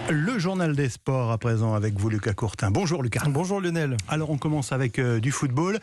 Le journal des sports à présent avec vous, Lucas Courtin. Bonjour Lucas. Bonjour Lionel. Alors on commence avec du football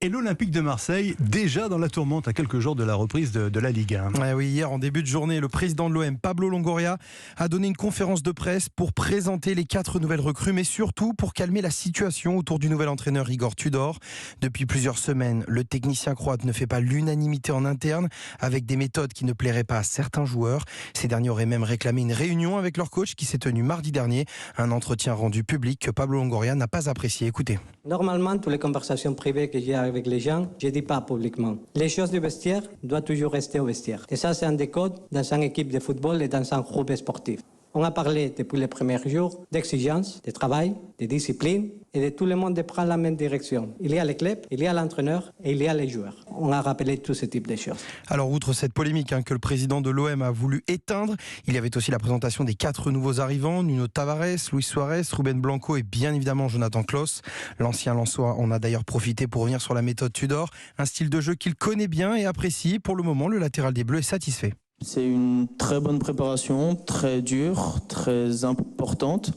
et l'Olympique de Marseille déjà dans la tourmente à quelques jours de la reprise de la Ligue 1. Oui, hier en début de journée, le président de l'OM, Pablo Longoria, a donné une conférence de presse pour présenter les 4 nouvelles recrues, mais surtout pour calmer la situation autour du nouvel entraîneur Igor Tudor. Depuis plusieurs semaines, le technicien croate ne fait pas l'unanimité en interne avec des méthodes qui ne plairaient pas à certains joueurs. Ces derniers auraient même réclamé une réunion avec leur coach qui s'est tenue mardi dernier. Un entretien rendu public que Pablo Longoria n'a pas apprécié. Écoutez. Normalement, toutes les conversations privées que j'ai avec les gens, je ne dis pas publiquement. Les choses du vestiaire doivent toujours rester au vestiaire. Et ça, c'est un des codes dans une équipe de football et dans un groupe sportif. On a parlé depuis les premiers jours d'exigence, de travail, de discipline et de tout le monde de prendre la même direction. Il y a les clubs, il y a l'entraîneur et il y a les joueurs. On a rappelé tout ce type de choses. Alors, outre cette polémique que le président de l'OM a voulu éteindre, il y avait aussi la présentation des 4 nouveaux arrivants, Nuno Tavares, Luis Suarez, Ruben Blanco et bien évidemment Jonathan Klaus. L'ancien Lensois en a d'ailleurs profité pour revenir sur la méthode Tudor, un style de jeu qu'il connaît bien et apprécie. Pour le moment, le latéral des Bleus est satisfait. C'est une très bonne préparation, très dure, très importante.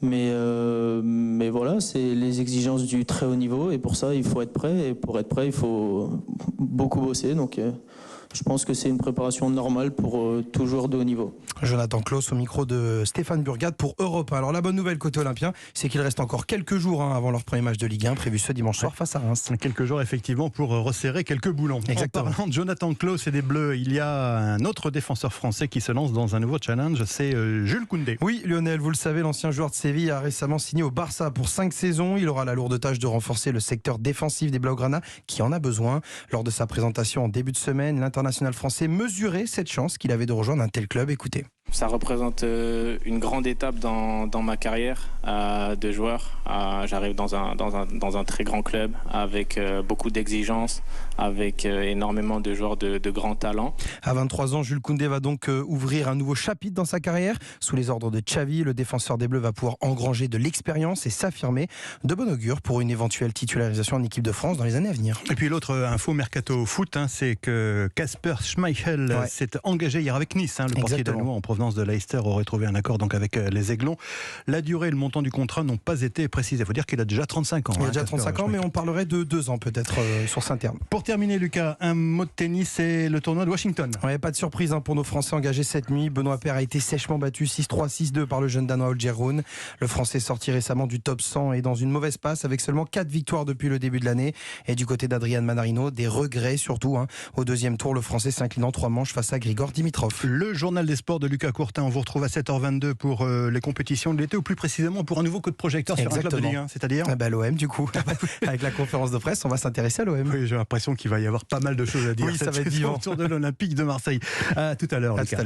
Mais voilà, c'est les exigences du très haut niveau et pour ça, il faut être prêt. Et pour être prêt, il faut beaucoup bosser. Donc je pense que c'est une préparation normale pour tout joueur de haut niveau. Jonathan Klaus au micro de Stéphane Burgat pour Europe 1. Alors la bonne nouvelle côté olympien, c'est qu'il reste encore quelques jours avant leur premier match de Ligue 1 prévu ce dimanche soir face à Reims. Quelques jours effectivement pour resserrer quelques boulons. Exactement. En parlant de Jonathan Klaus et des Bleus, il y a un autre défenseur français qui se lance dans un nouveau challenge, c'est Jules Koundé. Oui Lionel, vous le savez, l'ancien joueur de Séville a récemment signé au Barça pour 5 saisons. Il aura la lourde tâche de renforcer le secteur défensif des Blaugrana qui en a besoin. Lors de sa présentation en début de semaine, l'international français mesurait cette chance qu'il avait de rejoindre un tel club. Écoutez. Ça représente une grande étape dans ma carrière de joueur. J'arrive dans un très grand club avec beaucoup d'exigences, avec énormément de joueurs de grand talent. À 23 ans, Jules Koundé va donc ouvrir un nouveau chapitre dans sa carrière. Sous les ordres de Xavi, le défenseur des Bleus va pouvoir engranger de l'expérience et s'affirmer. De bon augure pour une éventuelle titularisation en équipe de France dans les années à venir. Et puis l'autre info mercato foot, c'est que Kasper Schmeichel s'est engagé hier avec Nice. Le portier danois en provenance de Leicester aurait trouvé un accord donc avec les Aiglons. La durée et le montant du contrat n'ont pas été précisés. Il faut dire qu'il a déjà 35 ans. Il a déjà 35 ans, mais on parlerait de 2 ans peut-être sur Saint-Terme. Pour terminer, Lucas, un mot de tennis et le tournoi de Washington. Pas de surprise pour nos Français engagés cette nuit. Benoît Paire a été sèchement battu 6-3, 6-2 par le jeune Danois Holger Rune. Le Français sorti récemment du top 100 et dans une mauvaise passe avec seulement 4 victoires depuis le début de l'année. Et du côté d'Adrian Manarino, des regrets surtout. Au deuxième tour, le Français s'incline en 3 manches face à Grigor Dimitrov. Le journal des sports de Lucas Courtin, on vous retrouve à 7h22 pour les compétitions de l'été ou plus précisément pour un nouveau coup de projecteur sur un club de Ligue 1, c'est-à-dire l'OM du coup. Avec la conférence de presse, on va s'intéresser à l'OM. Oui, j'ai l'impression qu'il va y avoir pas mal de choses à dire. Oui, ça va être vivant. Autour de l'Olympique de Marseille. À tout à l'heure, Lucas.